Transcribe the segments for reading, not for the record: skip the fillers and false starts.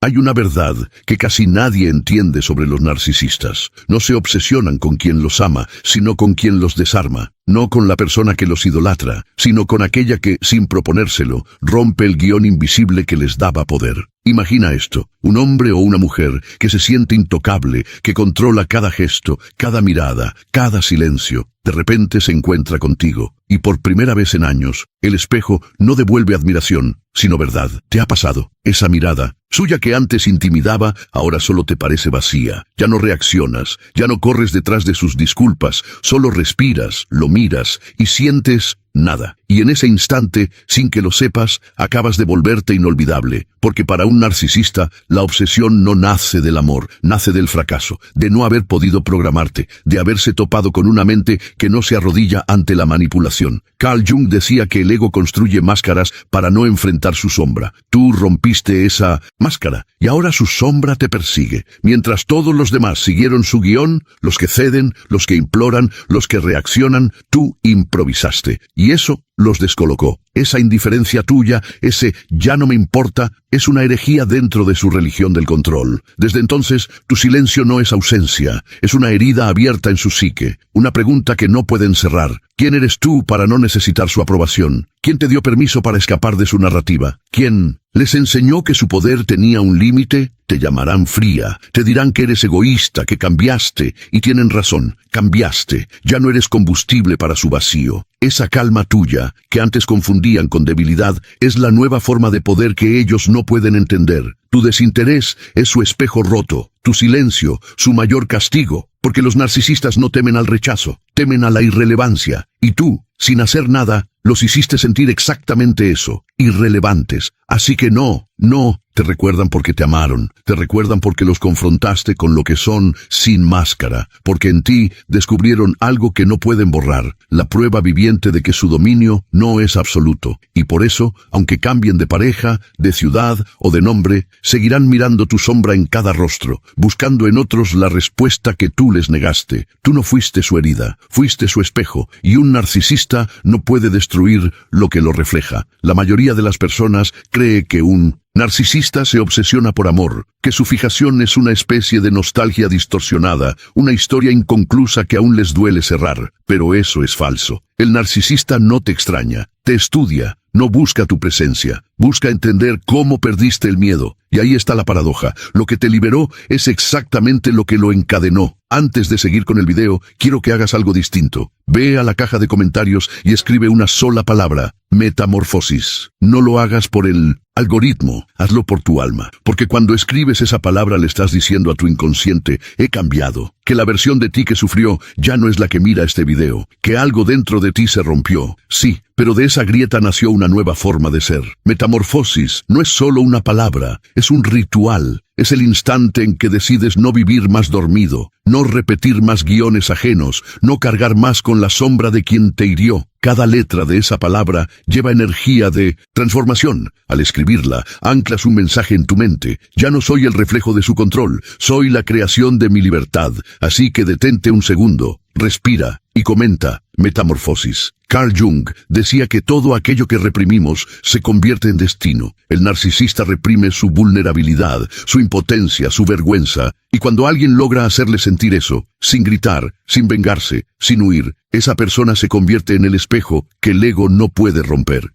Hay una verdad que casi nadie entiende sobre los narcisistas. No se obsesionan con quien los ama, sino con quien los desarma. No con la persona que los idolatra, sino con aquella que, sin proponérselo, rompe el guión invisible que les daba poder. Imagina esto, un hombre o una mujer que se siente intocable, que controla cada gesto, cada mirada, cada silencio. De repente se encuentra contigo, y por primera vez en años, el espejo no devuelve admiración, sino verdad. ¿Te ha pasado? Esa mirada, suya que antes intimidaba, ahora solo te parece vacía. Ya no reaccionas, ya no corres detrás de sus disculpas, solo respiras, lo miras y sientes nada. Y en ese instante, sin que lo sepas, acabas de volverte inolvidable, porque para un narcisista, la obsesión no nace del amor, nace del fracaso, de no haber podido programarte, de haberse topado con una mente que no se arrodilla ante la manipulación. Carl Jung decía que el ego construye máscaras para no enfrentar su sombra. Tú rompiste esa máscara, y ahora su sombra te persigue. Mientras todos los demás siguieron su guión, los que ceden, los que imploran, los que reaccionan, tú improvisaste. Y eso los descolocó. Esa indiferencia tuya, ese ya no me importa, es una herejía dentro de su religión del control. Desde entonces, tu silencio no es ausencia, es una herida abierta en su psique, una pregunta que no pueden cerrar. ¿Quién eres tú para no necesitar su aprobación? ¿Quién te dio permiso para escapar de su narrativa? ¿Quién les enseñó que su poder tenía un límite? Te llamarán fría, te dirán que eres egoísta, que cambiaste, y tienen razón, cambiaste, ya no eres combustible para su vacío. Esa calma tuya, que antes confundían con debilidad, es la nueva forma de poder que ellos no pueden entender. Tu desinterés es su espejo roto, tu silencio, su mayor castigo, porque los narcisistas no temen al rechazo, temen a la irrelevancia, y tú, sin hacer nada, los hiciste sentir exactamente eso, irrelevantes. Así que no, te recuerdan porque te amaron, te recuerdan porque los confrontaste con lo que son sin máscara, porque en ti descubrieron algo que no pueden borrar, la prueba viviente de que su dominio no es absoluto, y por eso, aunque cambien de pareja, de ciudad o de nombre, seguirán mirando tu sombra en cada rostro, buscando en otros la respuesta que tú les negaste. Tú no fuiste su herida, fuiste su espejo, y un narcisista no puede destruir lo que lo refleja. La mayoría de las personas cree que un narcisista se obsesiona por amor, que su fijación es una especie de nostalgia distorsionada, una historia inconclusa que aún les duele cerrar. Pero eso es falso. El narcisista no te extraña, te estudia, no busca tu presencia, busca entender cómo perdiste el miedo. Y ahí está la paradoja. Lo que te liberó es exactamente lo que lo encadenó. Antes de seguir con el video, quiero que hagas algo distinto. Ve a la caja de comentarios y escribe una sola palabra: metamorfosis. No lo hagas por el algoritmo, hazlo por tu alma. Porque cuando escribes esa palabra le estás diciendo a tu inconsciente: he cambiado. Que la versión de ti que sufrió ya no es la que mira este video. Que algo dentro de ti se rompió. Sí, pero de esa grieta nació una nueva forma de ser. Metamorfosis no es solo una palabra, es un ritual. Es el instante en que decides no vivir más dormido, no repetir más guiones ajenos, no cargar más con la sombra de quien te hirió. Cada letra de esa palabra lleva energía de transformación. Al escribirla, anclas un mensaje en tu mente. Ya no soy el reflejo de su control, soy la creación de mi libertad. Así que detente un segundo, respira y comenta: metamorfosis. Carl Jung decía que todo aquello que reprimimos se convierte en destino. El narcisista reprime su vulnerabilidad, su impotencia, su vergüenza, y cuando alguien logra hacerle sentir eso, sin gritar, sin vengarse, sin huir, esa persona se convierte en el espejo que el ego no puede romper.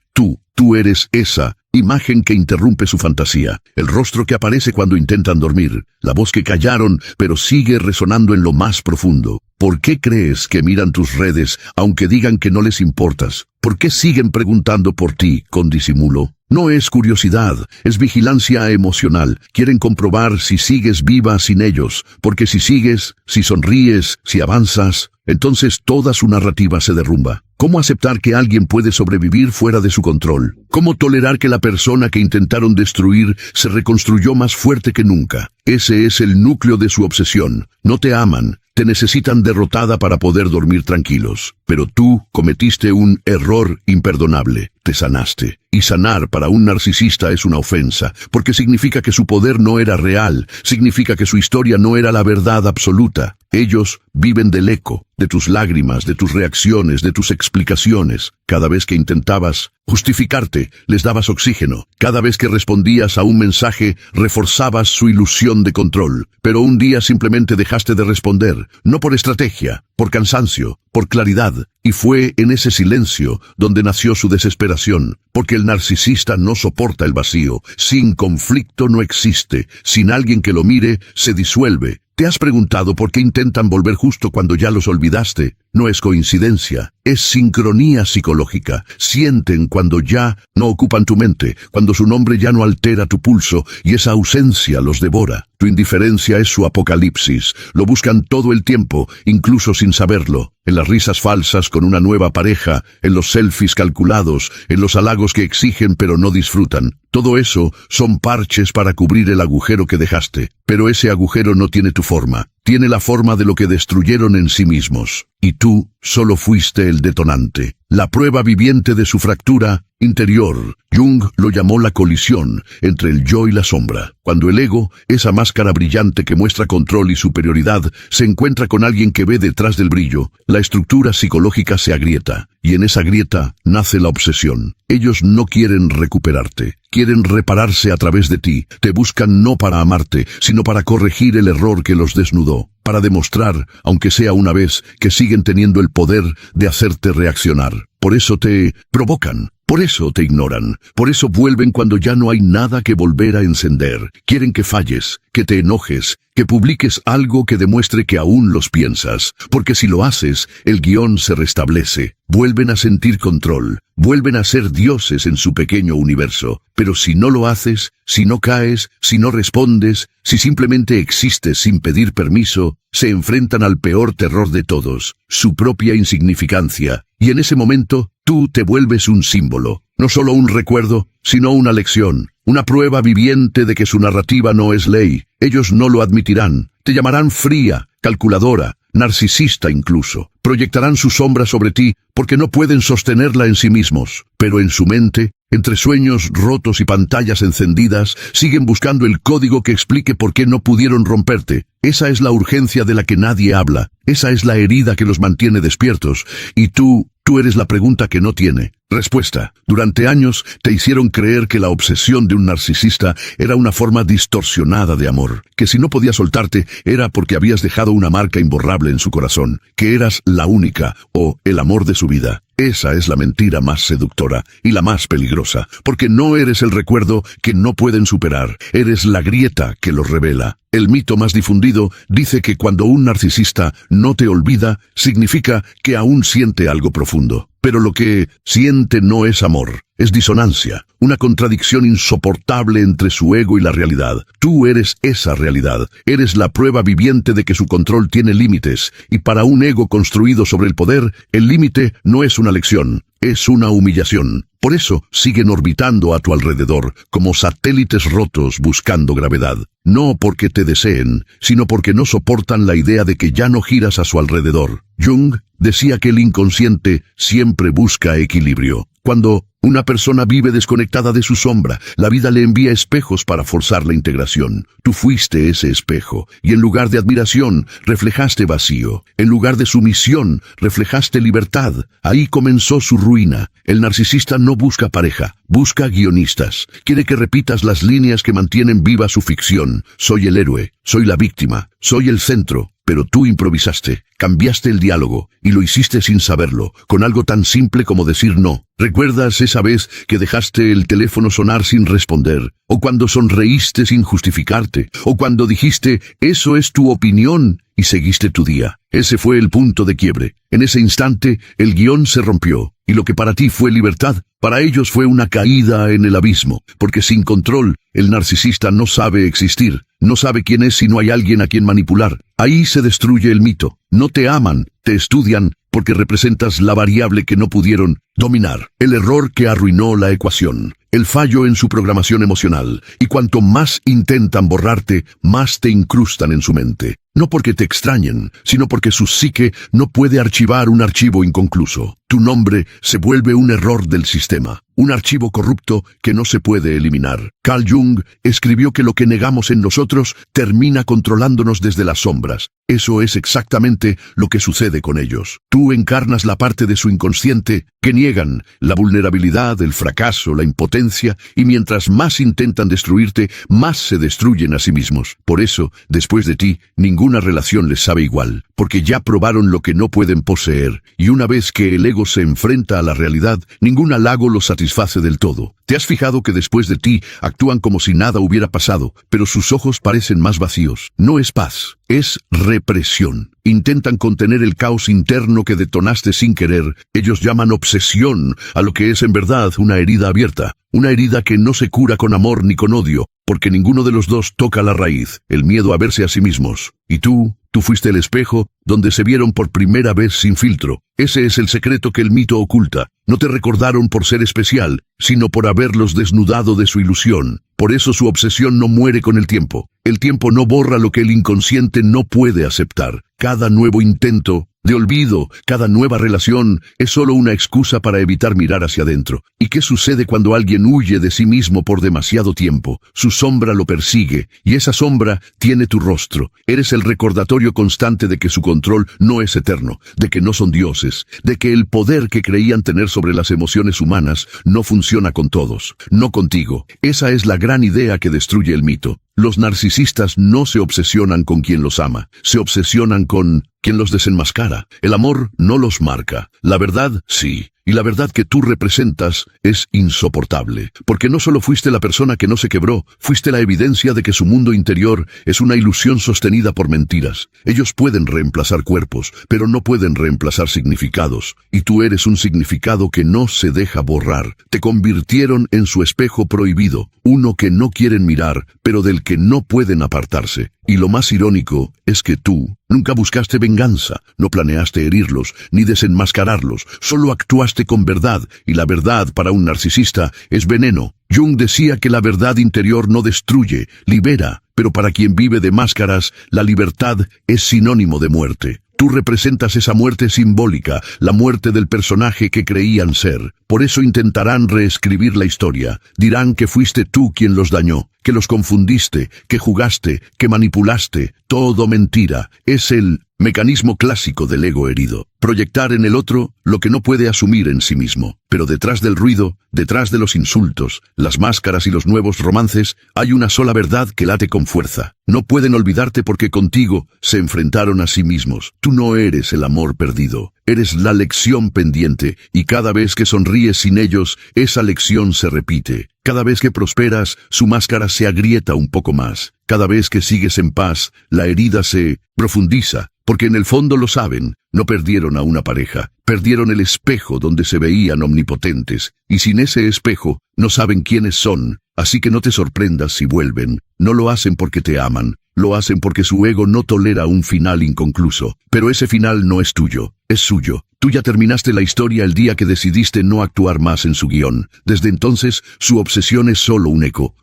Tú eres esa imagen que interrumpe su fantasía, el rostro que aparece cuando intentan dormir, la voz que callaron pero sigue resonando en lo más profundo. ¿Por qué crees que miran tus redes aunque digan que no les importas? ¿Por qué siguen preguntando por ti con disimulo? No es curiosidad, es vigilancia emocional. Quieren comprobar si sigues viva sin ellos, porque si sigues, si sonríes, si avanzas, entonces toda su narrativa se derrumba. ¿Cómo aceptar que alguien puede sobrevivir fuera de su control? ¿Cómo tolerar que la persona que intentaron destruir se reconstruyó más fuerte que nunca? Ese es el núcleo de su obsesión. No te aman, te necesitan derrotada para poder dormir tranquilos. Pero tú cometiste un error imperdonable. te sanaste. Y sanar para un narcisista es una ofensa, porque significa que su poder no era real, significa que su historia no era la verdad absoluta. Ellos viven del eco, de tus lágrimas, de tus reacciones, de tus explicaciones. Cada vez que intentabas justificarte, les dabas oxígeno. Cada vez que respondías a un mensaje, reforzabas su ilusión de control. Pero un día simplemente dejaste de responder, no por estrategia, por cansancio, por claridad. Y fue en ese silencio donde nació su desesperación, porque el narcisista no soporta el vacío. Sin conflicto no existe. Sin alguien que lo mire, se disuelve. ¿Te has preguntado por qué intentan volver justo cuando ya los olvidaste? No es coincidencia, es sincronía psicológica. Sienten cuando ya no ocupan tu mente, cuando su nombre ya no altera tu pulso y esa ausencia los devora. Tu indiferencia es su apocalipsis. Lo buscan todo el tiempo, incluso sin saberlo. En las risas falsas con una nueva pareja, en los selfies calculados, en los halagos que exigen pero no disfrutan. Todo eso son parches para cubrir el agujero que dejaste. Pero ese agujero no tiene tu forma. Tiene la forma de lo que destruyeron en sí mismos. Y tú solo fuiste el detonante, la prueba viviente de su fractura interior. Jung lo llamó la colisión entre el yo y la sombra. Cuando el ego, esa máscara brillante que muestra control y superioridad, se encuentra con alguien que ve detrás del brillo, la estructura psicológica se agrieta, y en esa grieta nace la obsesión. Ellos no quieren recuperarte, quieren repararse a través de ti. Te buscan no para amarte, sino para corregir el error que los desnudó, para demostrar, aunque sea una vez, que siguen teniendo el poder de hacerte reaccionar. Por eso te provocan. Por eso te ignoran, por eso vuelven cuando ya no hay nada que volver a encender. Quieren que falles, que te enojes, que publiques algo que demuestre que aún los piensas, porque si lo haces, el guión se restablece. Vuelven a sentir control, vuelven a ser dioses en su pequeño universo. Pero si no lo haces, si no caes, si no respondes, si simplemente existes sin pedir permiso, se enfrentan al peor terror de todos, su propia insignificancia. Y en ese momento, tú te vuelves un símbolo, no solo un recuerdo, sino una lección, una prueba viviente de que su narrativa no es ley. Ellos no lo admitirán, te llamarán fría, calculadora, narcisista incluso. Proyectarán su sombra sobre ti porque no pueden sostenerla en sí mismos, pero en su mente, entre sueños rotos y pantallas encendidas, siguen buscando el código que explique por qué no pudieron romperte. Esa es la urgencia de la que nadie habla, esa es la herida que los mantiene despiertos, y tú eres la pregunta que no tiene respuesta. Durante años te hicieron creer que la obsesión de un narcisista era una forma distorsionada de amor, que si no podías soltarte era porque habías dejado una marca imborrable en su corazón, que eras la única o el amor de su vida. Esa es la mentira más seductora y la más peligrosa, porque no eres el recuerdo que no pueden superar, eres la grieta que los revela. El mito más difundido dice que cuando un narcisista no te olvida, significa que aún siente algo profundo. Pero lo que siente no es amor, es disonancia, una contradicción insoportable entre su ego y la realidad. Tú eres esa realidad, eres la prueba viviente de que su control tiene límites, y para un ego construido sobre el poder, el límite no es una lección, es una humillación. Por eso siguen orbitando a tu alrededor, como satélites rotos buscando gravedad. No porque te deseen, sino porque no soportan la idea de que ya no giras a su alrededor. Jung decía que el inconsciente siempre busca equilibrio. Cuando una persona vive desconectada de su sombra, la vida le envía espejos para forzar la integración. Tú fuiste ese espejo, y en lugar de admiración, reflejaste vacío. En lugar de sumisión, reflejaste libertad. Ahí comenzó su ruina. El narcisista no busca pareja, busca guionistas. Quiere que repitas las líneas que mantienen viva su ficción. Soy el héroe, soy la víctima, soy el centro. Pero tú improvisaste, cambiaste el diálogo, y lo hiciste sin saberlo, con algo tan simple como decir no. ¿Recuerdas esa vez que dejaste el teléfono sonar sin responder? ¿O cuando sonreíste sin justificarte? ¿O cuando dijiste, eso es tu opinión, y seguiste tu día? Ese fue el punto de quiebre. En ese instante, el guión se rompió, y lo que para ti fue libertad, para ellos fue una caída en el abismo, porque sin control, el narcisista no sabe existir, no sabe quién es si no hay alguien a quien manipular. Ahí se destruye el mito. No te aman, te estudian, porque representas la variable que no pudieron dominar, el error que arruinó la ecuación, el fallo en su programación emocional, y cuanto más intentan borrarte, más te incrustan en su mente. No porque te extrañen, sino porque su psique no puede archivar un archivo inconcluso. Tu nombre se vuelve un error del sistema. un archivo corrupto que no se puede eliminar. Carl Jung escribió que lo que negamos en nosotros termina controlándonos desde las sombras. Eso es exactamente lo que sucede con ellos. Tú encarnas la parte de su inconsciente que niegan, la vulnerabilidad, el fracaso, la impotencia, y mientras más intentan destruirte, más se destruyen a sí mismos. Por eso, después de ti, ninguna relación les sabe igual, porque ya probaron lo que no pueden poseer, y una vez que el ego se enfrenta a la realidad, ningún halago los satisface del todo. ¿Te has fijado que después de ti actúan como si nada hubiera pasado, pero sus ojos parecen más vacíos? No es paz, es represión. Intentan contener el caos interno que detonaste sin querer. Ellos llaman obsesión a lo que es en verdad una herida abierta, una herida que no se cura con amor ni con odio, porque ninguno de los dos toca la raíz, el miedo a verse a sí mismos. Y tú fuiste el espejo donde se vieron por primera vez sin filtro. Ese es el secreto que el mito oculta. No te recordaron por ser especial, sino por haberlos desnudado de su ilusión. Por eso su obsesión no muere con el tiempo. El tiempo no borra lo que el inconsciente no puede aceptar. Cada nuevo intento de olvido, cada nueva relación, es solo una excusa para evitar mirar hacia adentro. ¿Y qué sucede cuando alguien huye de sí mismo por demasiado tiempo? Su sombra lo persigue, y esa sombra tiene tu rostro. Eres el recordatorio constante de que su control no es eterno, de que no son dioses, de que el poder que creían tener sobre las emociones humanas no funciona con todos, no contigo. Esa es la gran idea que destruye el mito. Los narcisistas no se obsesionan con quien los ama, se obsesionan con quien los desenmascara. El amor no los marca, la verdad sí. Y la verdad que tú representas es insoportable, porque no solo fuiste la persona que no se quebró, fuiste la evidencia de que su mundo interior es una ilusión sostenida por mentiras. Ellos pueden reemplazar cuerpos, pero no pueden reemplazar significados, y tú eres un significado que no se deja borrar. Te convirtieron en su espejo prohibido, uno que no quieren mirar, pero del que no pueden apartarse. Y lo más irónico es que tú nunca buscaste venganza, no planeaste herirlos, ni desenmascararlos, solo actuaste con verdad, y la verdad para un narcisista es veneno. Jung decía que la verdad interior no destruye, libera, pero para quien vive de máscaras, la libertad es sinónimo de muerte. Tú representas esa muerte simbólica, la muerte del personaje que creían ser. Por eso intentarán reescribir la historia. Dirán que fuiste tú quien los dañó, que los confundiste, que jugaste, que manipulaste. Todo mentira. Es el mecanismo clásico del ego herido. Proyectar en el otro lo que no puede asumir en sí mismo. Pero detrás del ruido, detrás de los insultos, las máscaras y los nuevos romances, hay una sola verdad que late con fuerza. No pueden olvidarte porque contigo se enfrentaron a sí mismos. Tú no eres el amor perdido. Eres la lección pendiente, y cada vez que sonríes sin ellos, esa lección se repite. Cada vez que prosperas, su máscara se agrieta un poco más. Cada vez que sigues en paz, la herida se profundiza, porque en el fondo lo saben. No perdieron a una pareja, perdieron el espejo donde se veían omnipotentes, y sin ese espejo, no saben quiénes son. Así que no te sorprendas si vuelven. No lo hacen porque te aman, lo hacen porque su ego no tolera un final inconcluso. Pero ese final no es tuyo, es suyo. Tú ya terminaste la historia el día que decidiste no actuar más en su guión. Desde entonces, su obsesión es solo un eco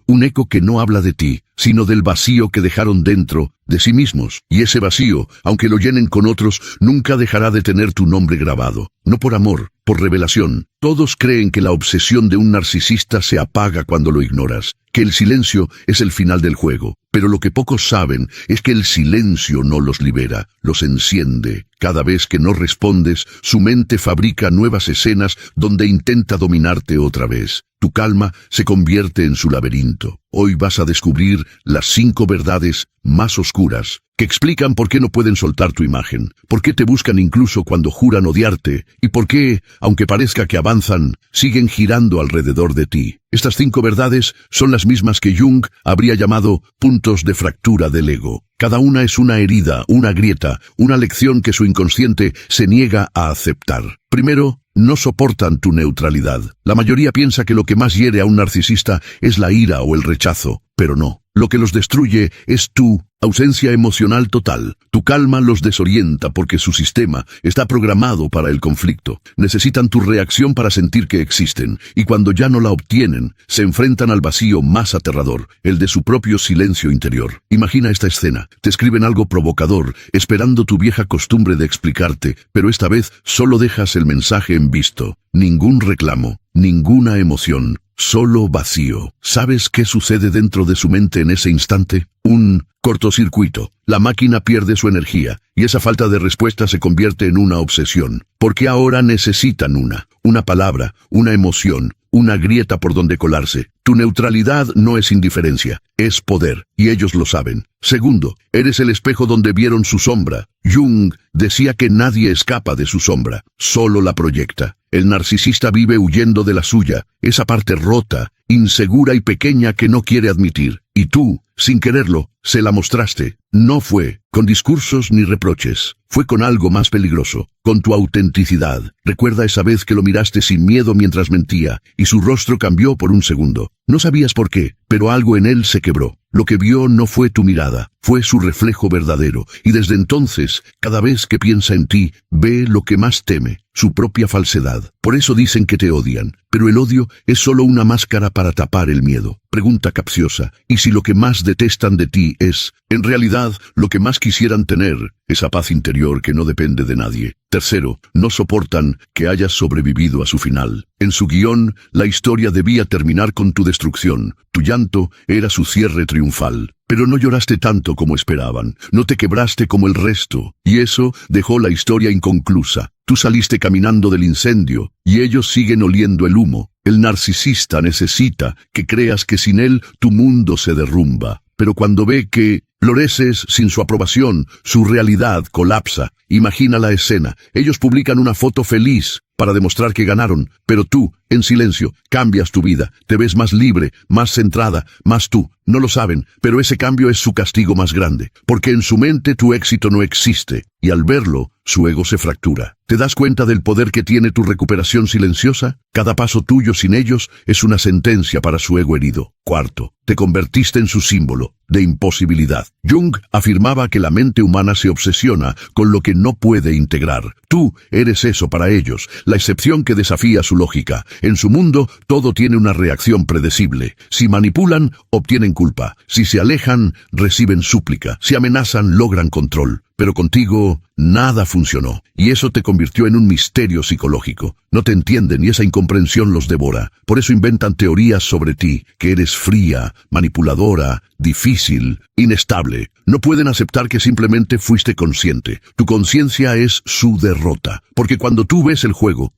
que no habla de ti, sino del vacío que dejaron dentro de sí mismos. Y ese vacío, aunque lo llenen con otros, nunca dejará de tener tu nombre grabado. No por amor, por revelación. Todos creen que la obsesión de un narcisista se apaga cuando lo ignoras, que el silencio es el final del juego. Pero lo que pocos saben es que el silencio no los libera, los enciende. Cada vez que no respondes, su mente fabrica nuevas escenas donde intenta dominarte otra vez. Tu calma se convierte en su laberinto. Hoy vas a descubrir las 5 verdades más oscuras que explican por qué no pueden soltar tu imagen, por qué te buscan incluso cuando juran odiarte, y por qué, aunque parezca que avanzan, siguen girando alrededor de ti. Estas 5 verdades son las mismas que Jung habría llamado puntos de fractura del ego. Cada una es una herida, una grieta, una lección que su inconsciente se niega a aceptar. Primero, no soportan tu neutralidad. La mayoría piensa que lo que más hiere a un narcisista es la ira o el rechazo, pero no. Lo que los destruye es tu ausencia emocional total. Tu calma los desorienta porque su sistema está programado para el conflicto. Necesitan tu reacción para sentir que existen, y cuando ya no la obtienen, se enfrentan al vacío más aterrador, el de su propio silencio interior. Imagina esta escena. Te escriben algo provocador, esperando tu vieja costumbre de explicarte, pero esta vez solo dejas el mensaje en visto. Ningún reclamo, ninguna emoción, solo vacío. ¿Sabes qué sucede dentro de su mente en ese instante? Un cortocircuito. La máquina pierde su energía, y esa falta de respuesta se convierte en una obsesión. Porque ahora necesitan una palabra, una emoción, una grieta por donde colarse. Tu neutralidad no es indiferencia, es poder, y ellos lo saben. Segundo, eres el espejo donde vieron su sombra. Jung decía que nadie escapa de su sombra, solo la proyecta. El narcisista vive huyendo de la suya, esa parte rota, insegura y pequeña que no quiere admitir. Y tú, sin quererlo, se la mostraste. No fue con discursos ni reproches. Fue con algo más peligroso, con tu autenticidad. Recuerda esa vez que lo miraste sin miedo mientras mentía, y su rostro cambió por un segundo. No sabías por qué, pero algo en él se quebró. Lo que vio no fue tu mirada, fue su reflejo verdadero, y desde entonces, cada vez que piensa en ti, ve lo que más teme, su propia falsedad. Por eso dicen que te odian, pero el odio es solo una máscara para tapar el miedo. Pregunta capciosa, ¿y si lo que más detestan de ti es, en realidad, lo que más quisieran tener, esa paz interior que no depende de nadie? Tercero, no soportan que hayas sobrevivido a su final. En su guión, la historia debía terminar con tu destrucción. Tu llanto era su cierre triunfal. Pero no lloraste tanto como esperaban, no te quebraste como el resto, y eso dejó la historia inconclusa. Tú saliste caminando del incendio, y ellos siguen oliendo el humo. El narcisista necesita que creas que sin él tu mundo se derrumba. Pero cuando ve que floreces sin su aprobación, su realidad colapsa. Imagina la escena. Ellos publican una foto feliz para demostrar que ganaron, pero tú, en silencio, cambias tu vida. Te ves más libre, más centrada, más tú. No lo saben, pero ese cambio es su castigo más grande, porque en su mente tu éxito no existe, y al verlo, su ego se fractura. ¿Te das cuenta del poder que tiene tu recuperación silenciosa? Cada paso tuyo sin ellos es una sentencia para su ego herido. Cuarto, te convertiste en su símbolo de imposibilidad. Jung afirmaba que la mente humana se obsesiona con lo que no puede integrar. Tú eres eso para ellos, la excepción que desafía su lógica. En su mundo, todo tiene una reacción predecible. Si manipulan, obtienen culpa. Si se alejan, reciben súplica. Si amenazan, logran control. Pero contigo, nada funcionó, y eso te convirtió en un misterio psicológico. No te entienden y esa incomprensión los devora. Por eso inventan teorías sobre ti, que eres fría, manipuladora, difícil, inestable. No pueden aceptar que simplemente fuiste consciente. Tu conciencia es su derrota, porque cuando tú ves el juego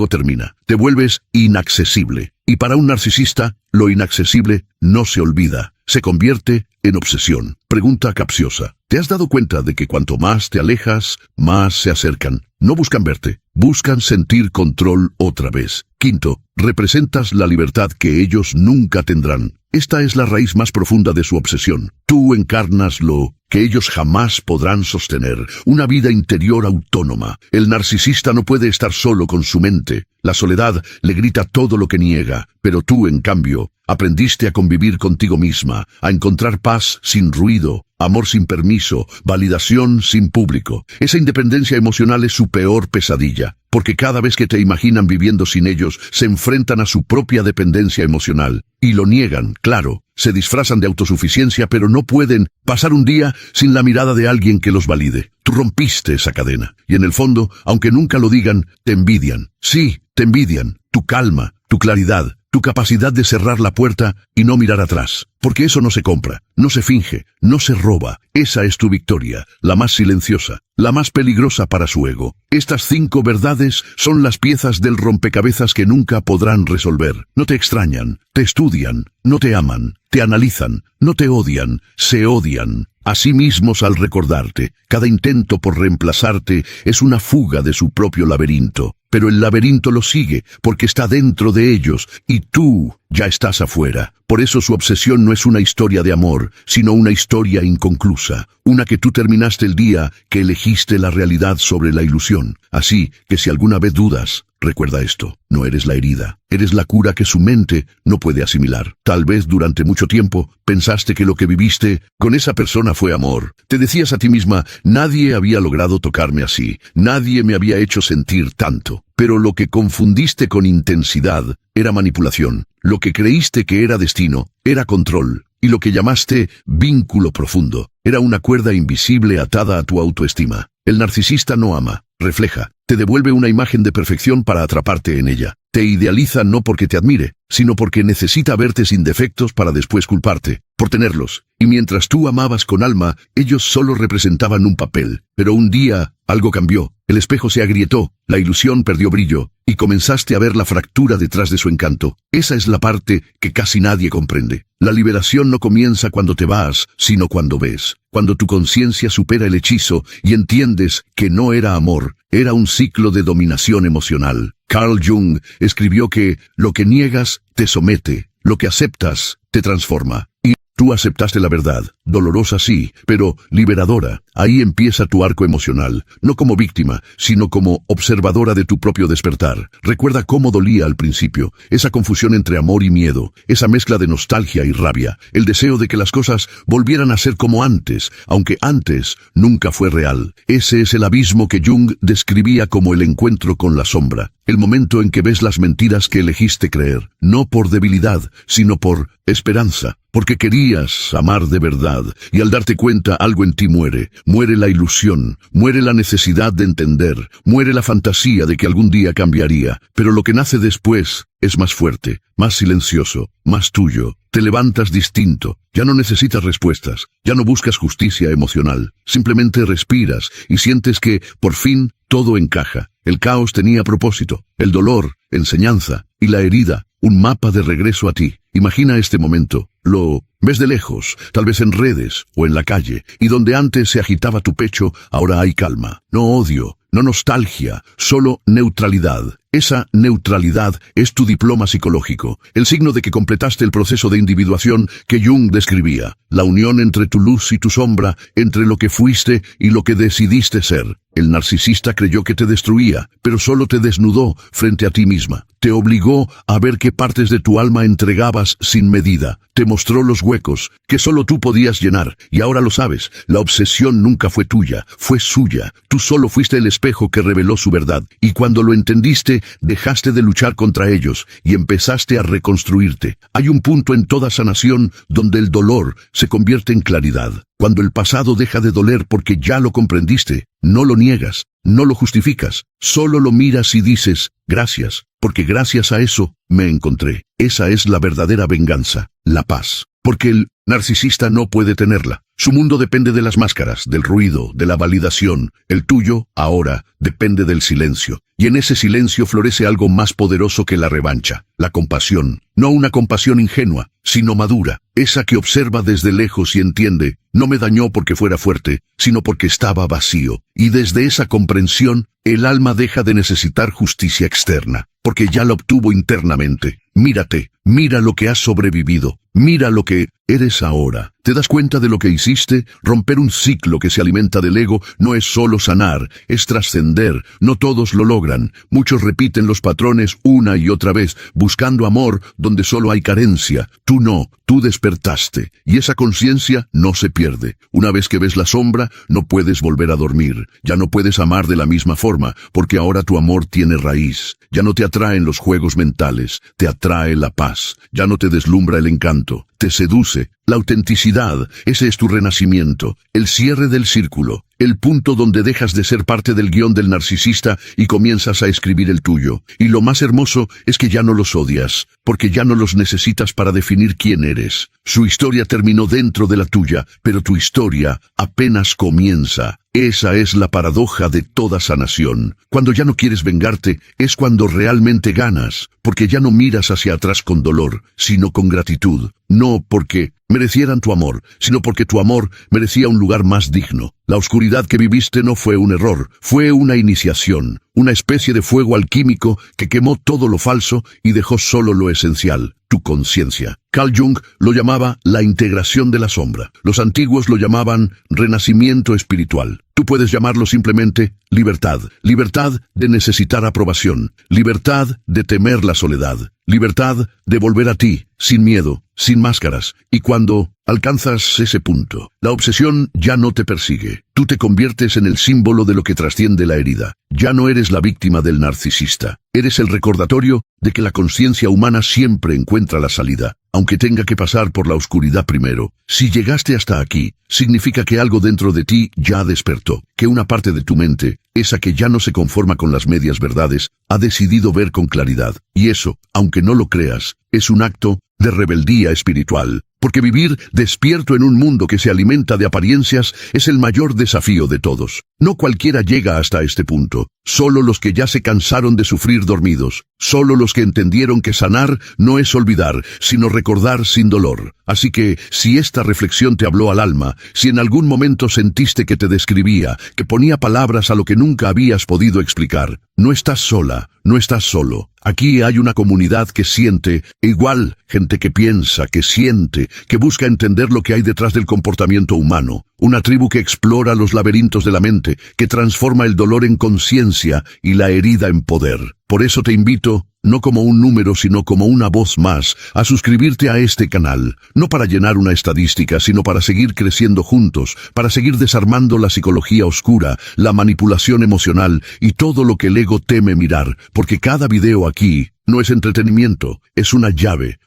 termina. Te vuelves inaccesible. Y para un narcisista, lo inaccesible no se olvida, se convierte en obsesión. Pregunta capciosa. ¿Te has dado cuenta de que cuanto más te alejas, más se acercan? No buscan verte, buscan sentir control otra vez. Quinto, representas la libertad que ellos nunca tendrán. Esta es la raíz más profunda de su obsesión. Tú encarnas lo que ellos jamás podrán sostener, una vida interior autónoma. El narcisista no puede estar solo con su mente. La soledad le grita todo lo que niega, pero tú, en cambio, aprendiste a convivir contigo misma, a encontrar paz sin ruido, amor sin permiso, validación sin público. Esa independencia emocional es su peor pesadilla, porque cada vez que te imaginan viviendo sin ellos, se enfrentan a su propia dependencia emocional. Y lo niegan, claro. Se disfrazan de autosuficiencia, pero no pueden pasar un día sin la mirada de alguien que los valide. Tú rompiste esa cadena, y en el fondo, aunque nunca lo digan, te envidian. Sí, te envidian. Tu calma, tu claridad, tu capacidad de cerrar la puerta y no mirar atrás. Porque eso no se compra, no se finge, no se roba. Esa es tu victoria, la más silenciosa, la más peligrosa para su ego. Estas 5 verdades son las piezas del rompecabezas que nunca podrán resolver. No te extrañan, te estudian, no te aman, te analizan, no te odian, se odian a sí mismos al recordarte. Cada intento por reemplazarte es una fuga de su propio laberinto. Pero el laberinto lo sigue, porque está dentro de ellos, y tú ya estás afuera. Por eso su obsesión no es una historia de amor, sino una historia inconclusa, una que tú terminaste el día que elegiste la realidad sobre la ilusión. Así que si alguna vez dudas, recuerda esto, no eres la herida, eres la cura que su mente no puede asimilar. Tal vez durante mucho tiempo pensaste que lo que viviste con esa persona fue amor. Te decías a ti misma, nadie había logrado tocarme así, nadie me había hecho sentir tanto. Pero lo que confundiste con intensidad era manipulación. Lo que creíste que era destino era control. Y lo que llamaste vínculo profundo era una cuerda invisible atada a tu autoestima. El narcisista no ama, refleja, te devuelve una imagen de perfección para atraparte en ella. te idealiza no porque te admire, sino porque necesita verte sin defectos para después culparte por tenerlos. Y mientras tú amabas con alma, ellos solo representaban un papel. Pero un día, algo cambió. El espejo se agrietó, la ilusión perdió brillo, y comenzaste a ver la fractura detrás de su encanto. Esa es la parte que casi nadie comprende. La liberación no comienza cuando te vas, sino cuando ves. Cuando tu conciencia supera el hechizo y entiendes que no era amor, era un ciclo de dominación emocional. Carl Jung escribió que lo que niegas te somete, lo que aceptas te transforma. Y tú aceptaste la verdad, dolorosa sí, pero liberadora. Ahí empieza tu arco emocional, no como víctima, sino como observadora de tu propio despertar. Recuerda cómo dolía al principio, esa confusión entre amor y miedo, esa mezcla de nostalgia y rabia, el deseo de que las cosas volvieran a ser como antes, aunque antes nunca fue real. Ese es el abismo que Jung describía como el encuentro con la sombra, el momento en que ves las mentiras que elegiste creer, no por debilidad, sino por esperanza, porque querías amar de verdad, y al darte cuenta algo en ti muere. Muere la ilusión, muere la necesidad de entender, muere la fantasía de que algún día cambiaría, pero lo que nace después es más fuerte, más silencioso, más tuyo. Te levantas distinto, ya no necesitas respuestas, ya no buscas justicia emocional, simplemente respiras y sientes que, por fin, todo encaja. El caos tenía propósito, el dolor, enseñanza, y la herida, un mapa de regreso a ti. Imagina este momento, lo ves de lejos, tal vez en redes o en la calle, y donde antes se agitaba tu pecho, ahora hay calma, no odio, no nostalgia, solo neutralidad. Esa neutralidad es tu diploma psicológico, el signo de que completaste el proceso de individuación que Jung describía, la unión entre tu luz y tu sombra, entre lo que fuiste y lo que decidiste ser. El narcisista creyó que te destruía, pero solo te desnudó frente a ti misma. Te obligó a ver qué partes de tu alma entregabas sin medida. Te mostró los huecos que solo tú podías llenar, y ahora lo sabes. La obsesión nunca fue tuya, fue suya. Tú solo fuiste el espejo que reveló su verdad, y cuando lo entendiste, dejaste de luchar contra ellos y empezaste a reconstruirte. Hay un punto en toda sanación donde el dolor se convierte en claridad. Cuando el pasado deja de doler porque ya lo comprendiste, no lo niegas, no lo justificas, solo lo miras y dices, gracias, porque gracias a eso me encontré. Esa es la verdadera venganza, la paz. Porque el narcisista no puede tenerla. Su mundo depende de las máscaras, del ruido, de la validación. El tuyo, ahora, depende del silencio. Y en ese silencio florece algo más poderoso que la revancha, la compasión. No una compasión ingenua, sino madura, esa que observa desde lejos y entiende, no me dañó porque fuera fuerte, sino porque estaba vacío. Y desde esa comprensión, el alma deja de necesitar justicia externa, porque ya la obtuvo internamente. Mírate, mira lo que has sobrevivido, mira lo que eres ahora. ¿Te das cuenta de lo que hiciste? Romper un ciclo que se alimenta del ego no es solo sanar, es trascender. No todos lo logran. Muchos repiten los patrones una y otra vez, buscando amor donde solo hay carencia. Tú no, tú despertaste, y esa conciencia no se pierde. Una vez que ves la sombra, no puedes volver a dormir. Ya no puedes amar de la misma forma, porque ahora tu amor tiene raíz. Ya no te atraen los juegos mentales, te atrae la paz. Ya no te deslumbra el encanto, te seduce la autenticidad. Ese es tu renacimiento, el cierre del círculo, el punto donde dejas de ser parte del guión del narcisista y comienzas a escribir el tuyo. Y lo más hermoso es que ya no los odias, porque ya no los necesitas para definir quién eres. Su historia terminó dentro de la tuya, pero tu historia apenas comienza. Esa es la paradoja de toda sanación. Cuando ya no quieres vengarte, es cuando realmente ganas, porque ya no miras hacia atrás con dolor, sino con gratitud. No porque merecieran tu amor, sino porque tu amor merecía un lugar más digno. La oscuridad que viviste no fue un error, fue una iniciación, una especie de fuego alquímico que quemó todo lo falso y dejó solo lo esencial, tu conciencia. Carl Jung lo llamaba la integración de la sombra. Los antiguos lo llamaban renacimiento espiritual. Tú puedes llamarlo simplemente libertad. Libertad de necesitar aprobación. Libertad de temer la soledad. Libertad de volver a ti, sin miedo, sin máscaras. Y cuando alcanzas ese punto, la obsesión ya no te persigue. Tú te conviertes en el símbolo de lo que trasciende la herida. Ya no eres la víctima del narcisista. Eres el recordatorio de que la conciencia humana siempre encuentra la salida, aunque tenga que pasar por la oscuridad primero. Si llegaste hasta aquí, significa que algo dentro de ti ya despertó, que una parte de tu mente, esa que ya no se conforma con las medias verdades, ha decidido ver con claridad. Y eso, aunque no lo creas, es un acto de rebeldía espiritual. Porque vivir despierto en un mundo que se alimenta de apariencias es el mayor desafío de todos. No cualquiera llega hasta este punto. Solo los que ya se cansaron de sufrir dormidos. Solo los que entendieron que sanar no es olvidar, sino recordar sin dolor. Así que, si esta reflexión te habló al alma, si en algún momento sentiste que te describía, que ponía palabras a lo que nunca habías podido explicar, no estás sola, no estás solo. Aquí hay una comunidad que siente, igual, gente que piensa, que siente, que busca entender lo que hay detrás del comportamiento humano. Una tribu que explora los laberintos de la mente, que transforma el dolor en conciencia y la herida en poder. Por eso te invito, no como un número sino como una voz más, a suscribirte a este canal, no para llenar una estadística, sino para seguir creciendo juntos, para seguir desarmando la psicología oscura, la manipulación emocional y todo lo que el ego teme mirar, porque cada video aquí no es entretenimiento, es una llave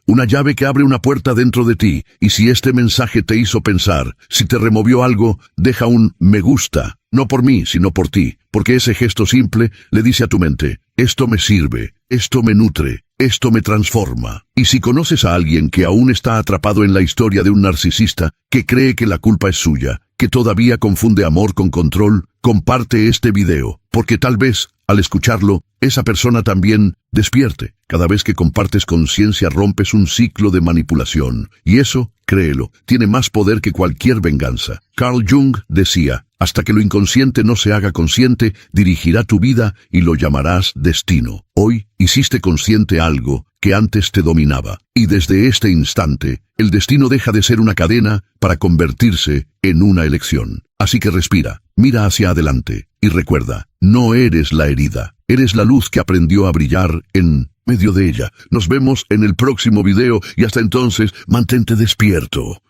que abre una puerta dentro de ti, y si este mensaje te hizo pensar, si te removió algo, deja un me gusta, no por mí, sino por ti, porque ese gesto simple le dice a tu mente, esto me sirve, esto me nutre, esto me transforma. Y si conoces a alguien que aún está atrapado en la historia de un narcisista, que cree que la culpa es suya, que todavía confunde amor con control, comparte este video, porque tal vez, al escucharlo, esa persona también despierte. Cada vez que compartes conciencia rompes un ciclo de manipulación, y eso, créelo, tiene más poder que cualquier venganza. Carl Jung decía, hasta que lo inconsciente no se haga consciente, dirigirá tu vida y lo llamarás destino. Hoy, hiciste consciente algo que antes te dominaba, y desde este instante, el destino deja de ser una cadena para convertirse en una elección. Así que respira, mira hacia adelante, y recuerda, no eres la herida, eres la luz que aprendió a brillar en medio de ella. Nos vemos en el próximo video, y hasta entonces, mantente despierto.